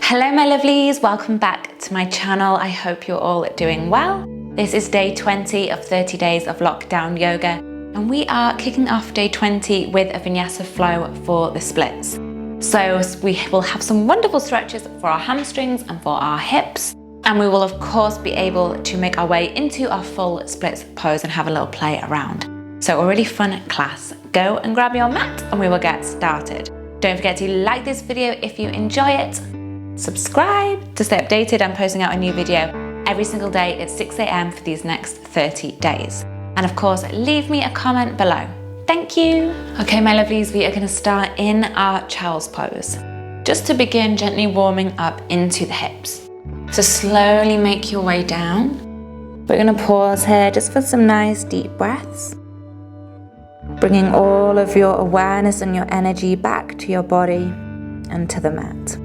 Hello my lovelies, welcome back to my channel. I hope you're all doing well. This is day 20 of 30 days of lockdown yoga, and we are kicking off day 20 with a vinyasa flow for the splits. So we will have some wonderful stretches for our hamstrings and for our hips, and we will of course be able to make our way into our full splits pose and have a little play around. So a really fun class. Go and grab your mat and we will get started. Don't forget to like this video if you enjoy it. Subscribe to stay updated. I'm posting out a new video every single day at 6 AM for these next 30 days. And of course, leave me a comment below. Thank you. Okay, my lovelies, we are going to start in our child's pose. Just to begin, gently warming up into the hips. So slowly make your way down. We're going to pause here just for some nice deep breaths. Bringing all of your awareness and your energy back to your body and to the mat.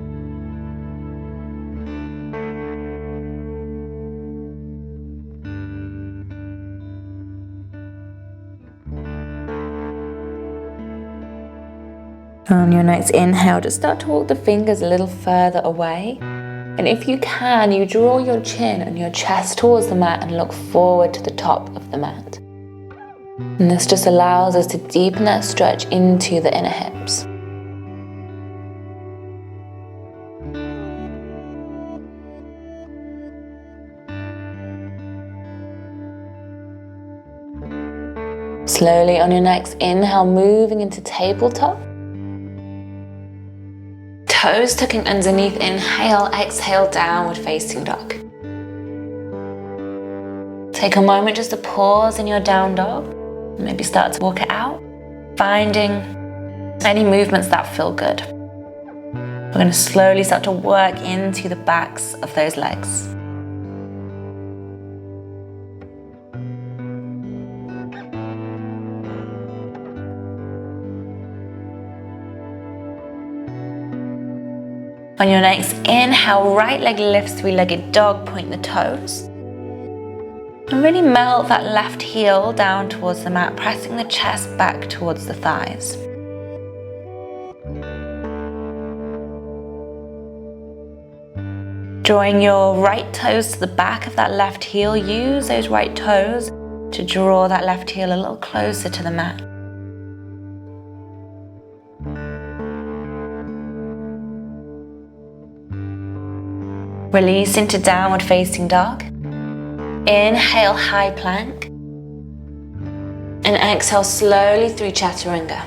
On your next inhale, just start to walk the fingers a little further away. And if you can, you draw your chin and your chest towards the mat and look forward to the top of the mat. And this just allows us to deepen that stretch into the inner hips. Slowly on your next inhale, moving into tabletop. Toes tucking underneath, inhale, exhale, downward facing dog. Take a moment just to pause in your down dog. Maybe start to walk it out, finding any movements that feel good. We're going to slowly start to work into the backs of those legs. On your next inhale, right leg lifts, three-legged dog, point the toes. And really melt that left heel down towards the mat, pressing the chest back towards the thighs. Drawing your right toes to the back of that left heel, use those right toes to draw that left heel a little closer to the mat. Release into downward facing dog. Inhale, high plank. And exhale slowly through chaturanga.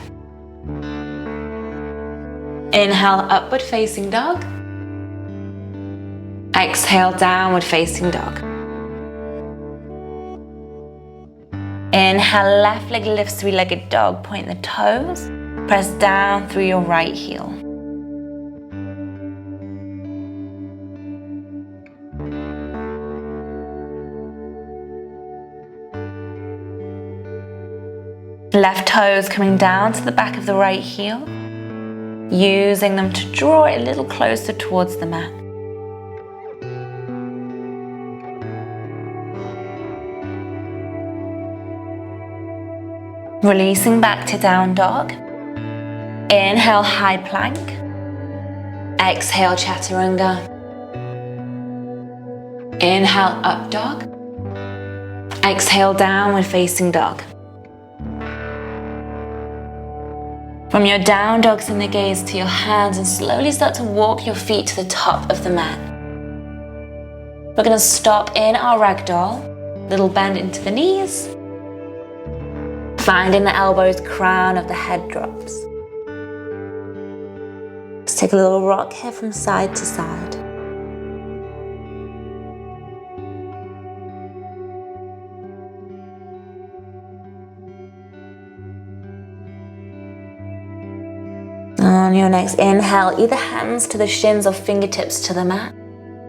Inhale, upward facing dog. Exhale, downward facing dog. Inhale, left leg lifts, three-legged dog, point the toes. Press down through your right heel. Left toes coming down to the back of the right heel, using them to draw it a little closer towards the mat. Releasing back to down dog. Inhale, high plank. Exhale, chaturanga. Inhale, up dog. Exhale, downward facing dog. From your down dog, send the gaze to your hands and slowly start to walk your feet to the top of the mat. We're going to stop in our ragdoll, little bend into the knees, finding the elbows, crown of the head drops. Let's take a little rock here from side to side. On your next inhale, either hands to the shins or fingertips to the mat.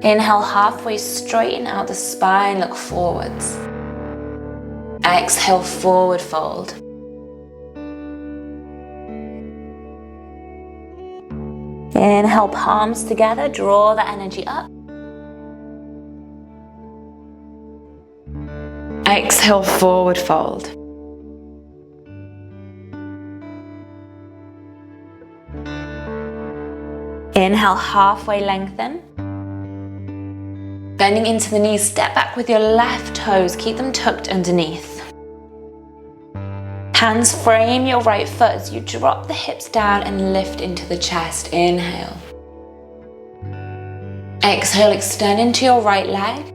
Inhale, halfway straighten out the spine, look forwards. Exhale, forward fold. Inhale, palms together, draw the energy up. Exhale, forward fold. Inhale, halfway lengthen. Bending into the knees, step back with your left toes, keep them tucked underneath. Hands frame your right foot as you drop the hips down and lift into the chest. Inhale. Exhale, extend into your right leg.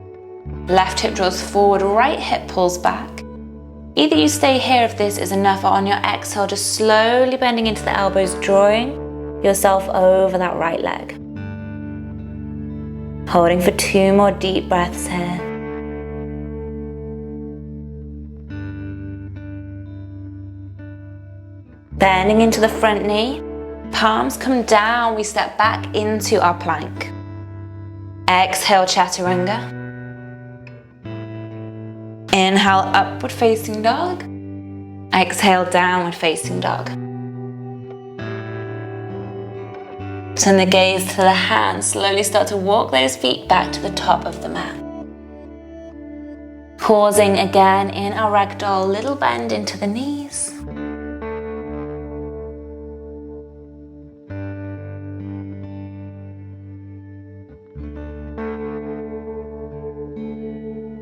Left hip draws forward, right hip pulls back. Either you stay here if this is enough, or on your exhale, just slowly bending into the elbows, drawing yourself over that right leg. Holding for 2 more deep breaths here. Bending into the front knee, palms come down, we step back into our plank. Exhale, chaturanga. Inhale, upward facing dog. Exhale, downward facing dog. Turn the gaze to the hands, slowly start to walk those feet back to the top of the mat. Pausing again in our ragdoll, little bend into the knees.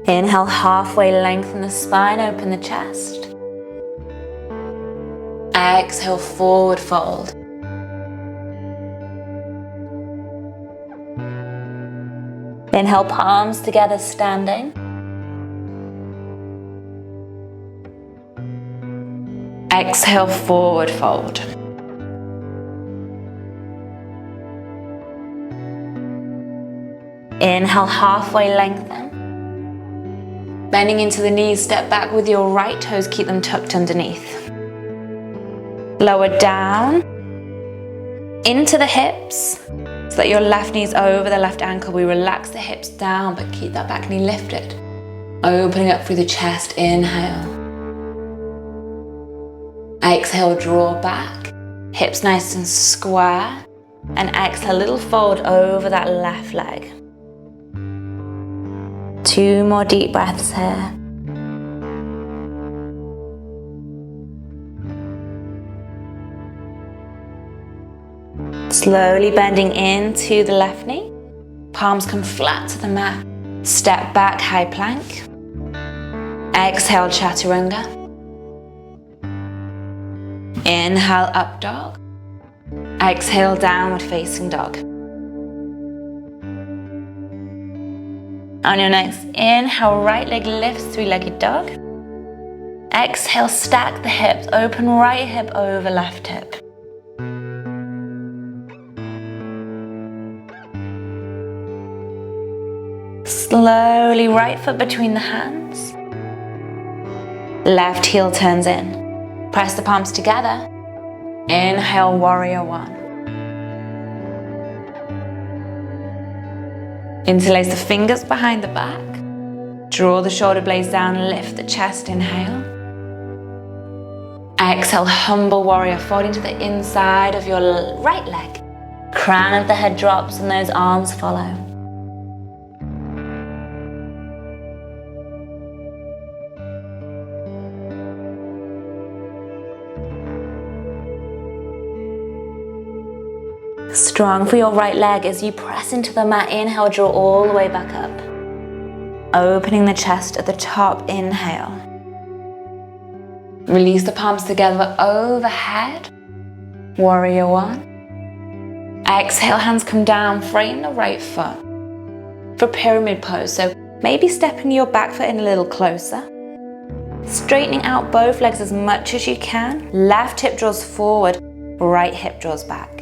Inhale, halfway lengthen the spine, open the chest. Exhale, forward fold. Inhale, palms together, standing. Exhale, forward fold. Inhale, halfway lengthen. Bending into the knees, step back with your right toes, keep them tucked underneath. Lower down into the hips so that your left knee's over the left ankle. We relax the hips down, but keep that back knee lifted. Opening up through the chest, inhale. Exhale, draw back, hips nice and square, and exhale, little fold over that left leg. 2 more deep breaths here. Slowly bending into the left knee. Palms come flat to the mat. Step back, high plank. Exhale, chaturanga. Inhale, up dog. Exhale, downward facing dog. On your next inhale, right leg lifts, 3-legged dog. Exhale, stack the hips, open right hip over left hip. Slowly, right foot between the hands. Left heel turns in. Press the palms together. Inhale, warrior one. Interlace the fingers behind the back. Draw the shoulder blades down, lift the chest, inhale. Exhale, humble warrior, folding to the inside of your right leg. Crown of the head drops and those arms follow. Strong for your right leg as you press into the mat. Inhale, draw all the way back up. Opening the chest at the top, inhale. Release the palms together overhead. Warrior one. Exhale, hands come down, frame the right foot for pyramid pose. So maybe stepping your back foot in a little closer. Straightening out both legs as much as you can. Left hip draws forward, right hip draws back.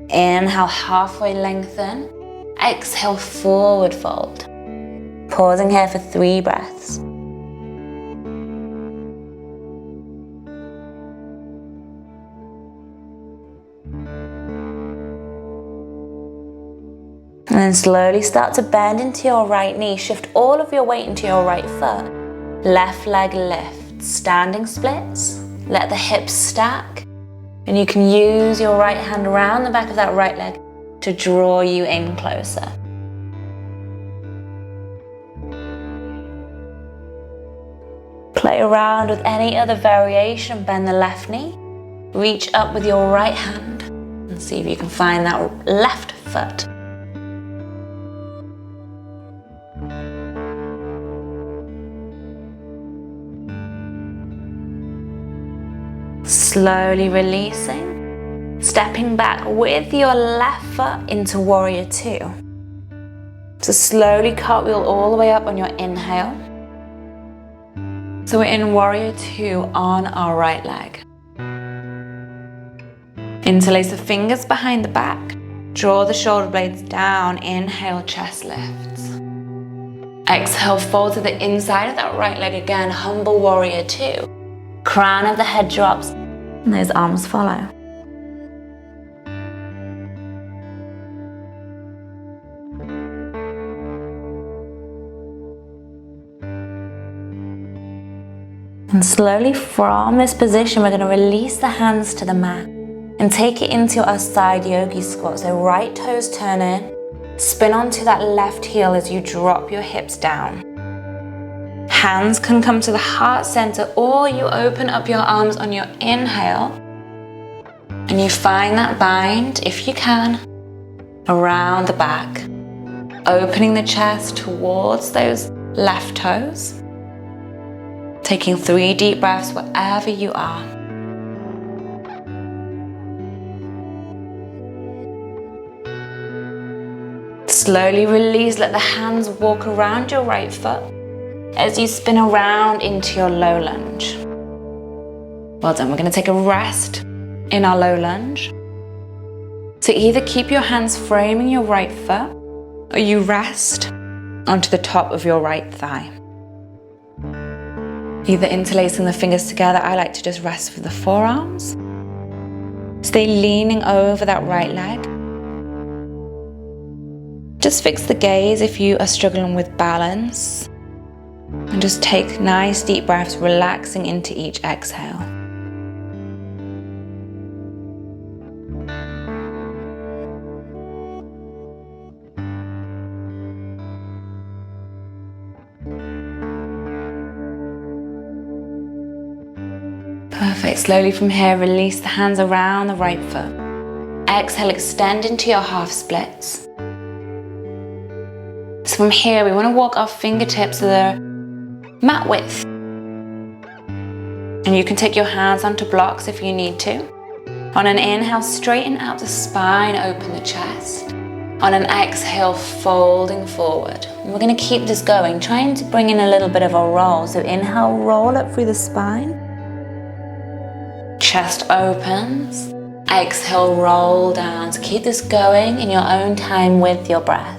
Inhale, halfway lengthen. Exhale, forward fold. Pausing here for 3 breaths. And then slowly start to bend into your right knee. Shift all of your weight into your right foot. Left leg lift. Standing splits. Let the hips stack. And you can use your right hand around the back of that right leg to draw you in closer. Play around with any other variation. Bend the left knee. Reach up with your right hand and see if you can find that left foot foot. Slowly releasing, stepping back with your left foot into warrior two. So slowly cartwheel all the way up on your inhale. So we're in warrior two on our right leg. Interlace the fingers behind the back. Draw the shoulder blades down. Inhale, chest lifts. Exhale, fold to the inside of that right leg again. Humble warrior two. Crown of the head drops and those arms follow. And slowly from this position, we're going to release the hands to the mat and take it into our side yogi squat. So right toes turn in, spin onto that left heel as you drop your hips down. Hands can come to the heart center, or you open up your arms on your inhale and you find that bind, if you can, around the back, opening the chest towards those left toes. Taking 3 deep breaths wherever you are. Slowly release, let the hands walk around your right foot as you spin around into your low lunge. Well done, we're going to take a rest in our low lunge. So either keep your hands framing your right foot or you rest onto the top of your right thigh. Either interlacing the fingers together, I like to just rest with the forearms. Stay leaning over that right leg. Just fix the gaze if you are struggling with balance. And just take nice deep breaths, relaxing into each exhale. Perfect. Slowly from here, release the hands around the right foot. Exhale, extend into your half splits. So from here, we want to walk our fingertips to the mat width. And you can take your hands onto blocks if you need to. On an inhale, straighten out the spine, open the chest. On an exhale, folding forward. And we're going to keep this going, trying to bring in a little bit of a roll. So inhale, roll up through the spine. Chest opens. Exhale, roll down. So keep this going in your own time with your breath.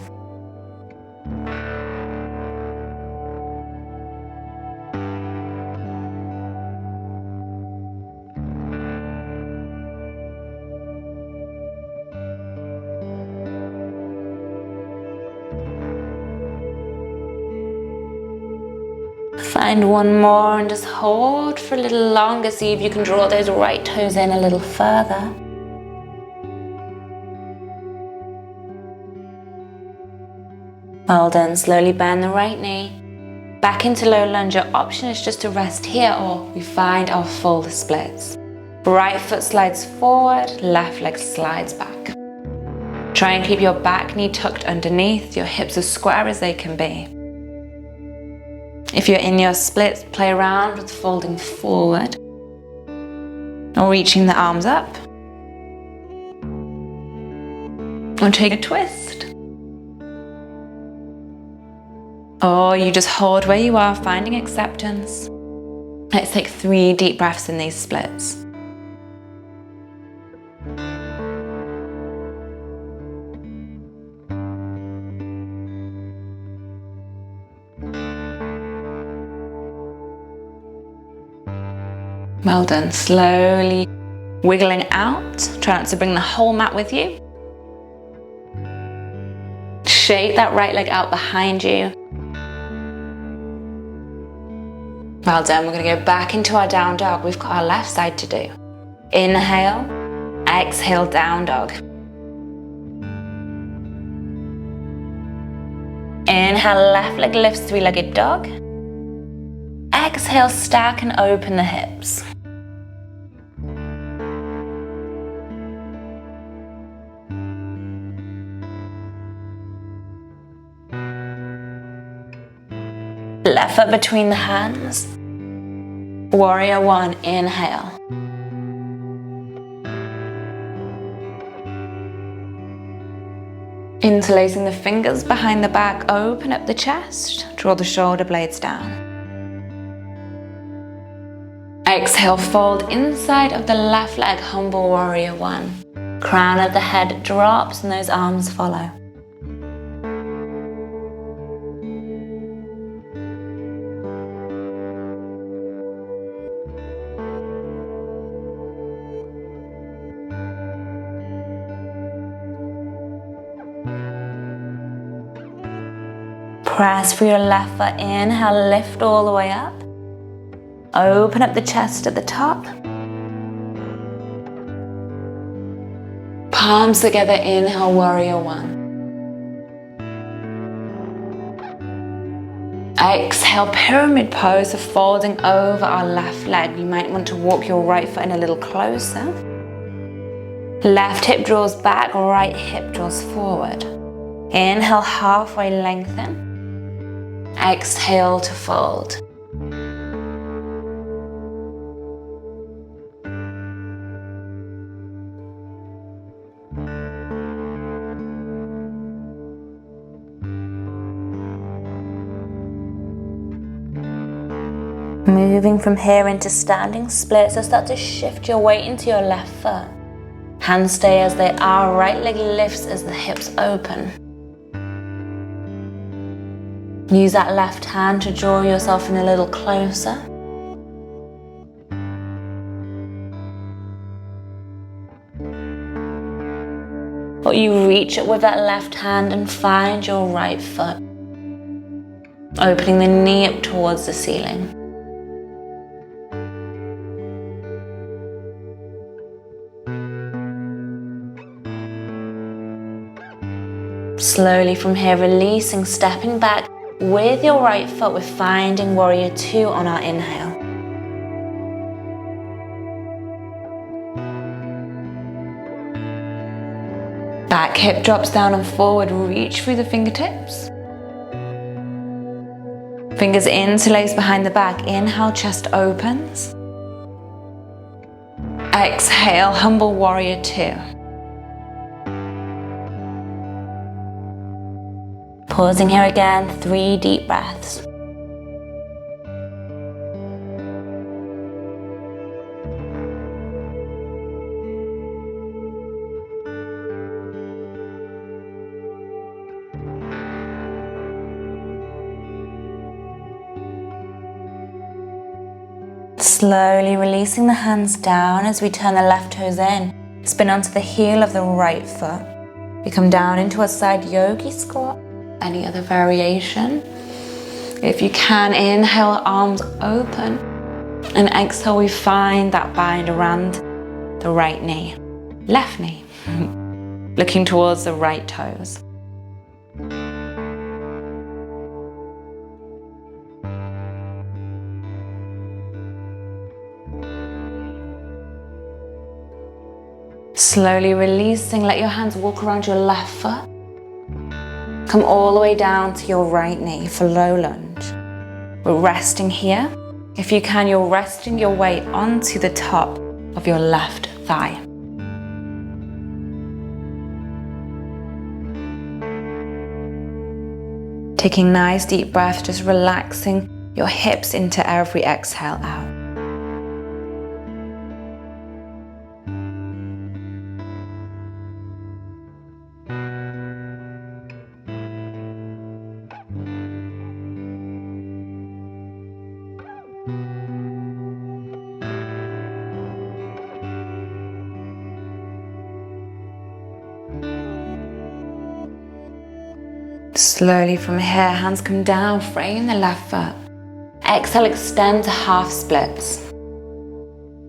Find one more and just hold for a little longer. See if you can draw those right toes in a little further. Well done. Slowly bend the right knee. Back into low lunge. Your option is just to rest here, or we find our full splits. Right foot slides forward, left leg slides back. Try and keep your back knee tucked underneath. Your hips as square as they can be. If you're in your splits, play around with folding forward or reaching the arms up. Or take a twist. Or you just hold where you are, finding acceptance. Let's take 3 deep breaths in these splits. Well done. Slowly wiggling out. Try not to bring the whole mat with you. Shake that right leg out behind you. Well done. We're going to go back into our down dog. We've got our left side to do. Inhale, exhale, down dog. Inhale, left leg lifts, 3-legged dog. Exhale, stack and open the hips. Left foot between the hands. Warrior one, inhale. Interlacing the fingers behind the back, open up the chest, draw the shoulder blades down. Exhale, fold inside of the left leg, humble warrior one. Crown of the head drops and those arms follow. Press for your left foot, inhale, lift all the way up. Open up the chest at the top. Palms together, inhale, warrior one. Exhale, pyramid pose, so folding over our left leg. You might want to walk your right foot in a little closer. Left hip draws back, right hip draws forward. Inhale, halfway lengthen. Exhale to fold. Moving from here into standing split, so start to shift your weight into your left foot. Hands stay as they are, right leg lifts as the hips open. Use that left hand to draw yourself in a little closer. Or you reach up with that left hand and find your right foot, opening the knee up towards the ceiling. Slowly from here, releasing, stepping back with your right foot. We're finding warrior two on our inhale. Back hip drops down and forward, reach through the fingertips. Fingers interlace behind the back, inhale, chest opens. Exhale, humble warrior two. Pausing here again, 3 deep breaths. Slowly releasing the hands down as we turn the left toes in. Spin onto the heel of the right foot. We come down into a side yogi squat. Any other variation. If you can, inhale, arms open. And exhale, we find that bind around the right knee. Left knee. Looking towards the right toes. Slowly releasing, let your hands walk around your left foot. Come all the way down to your right knee for low lunge. We're resting here. If you can, you're resting your weight onto the top of your left thigh. Taking nice deep breaths, just relaxing your hips into every exhale out. Slowly from here, hands come down, frame the left foot. Exhale, extend to half splits.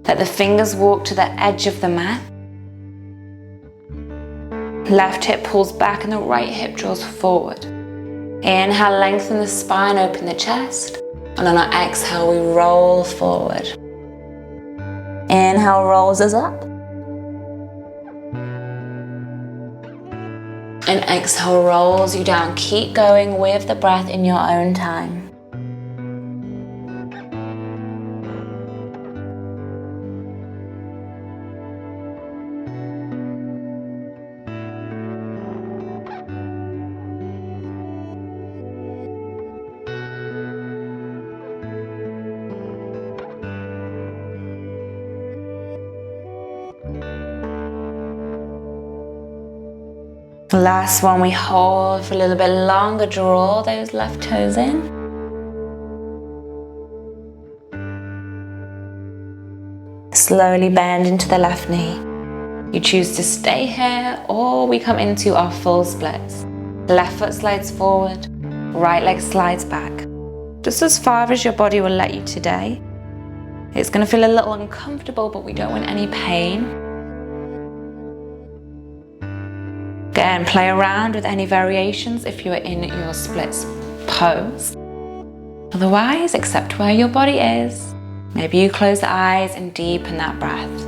Let the fingers walk to the edge of the mat. Left hip pulls back and the right hip draws forward. Inhale, lengthen the spine, open the chest. And on our exhale, we roll forward. Inhale rolls us up. And exhale rolls you down. Keep going with the breath in your own time. Last one, we hold for a little bit longer, draw those left toes in. Slowly bend into the left knee. You choose to stay here, or we come into our full splits. Left foot slides forward, right leg slides back. Just as far as your body will let you today. It's going to feel a little uncomfortable, but we don't want any pain. Again, play around with any variations if you are in your splits pose. Otherwise, accept where your body is. Maybe you close the eyes and deepen that breath.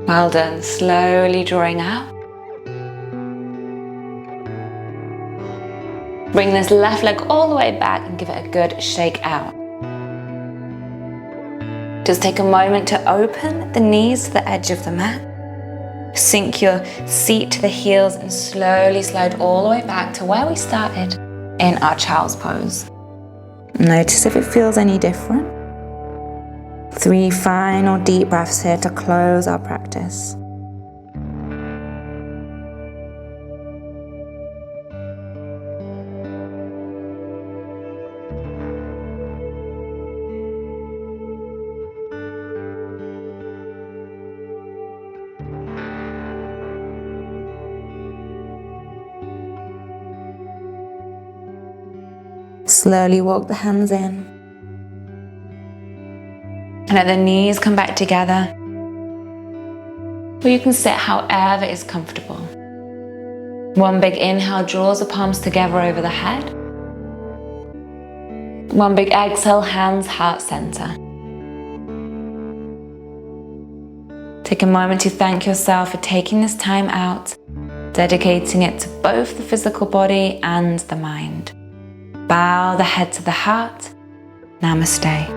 Well done, slowly drawing out. Bring this left leg all the way back and give it a good shake out. Just take a moment to open the knees to the edge of the mat. Sink your seat to the heels and slowly slide all the way back to where we started in our child's pose. Notice if it feels any different. 3 final deep breaths here to close our practice. Slowly walk the hands in. And let the knees come back together. Or you can sit however is comfortable. One big inhale draws the palms together over the head. One big exhale, hands heart center. Take a moment to thank yourself for taking this time out, dedicating it to both the physical body and the mind. Bow the head to the heart. Namaste.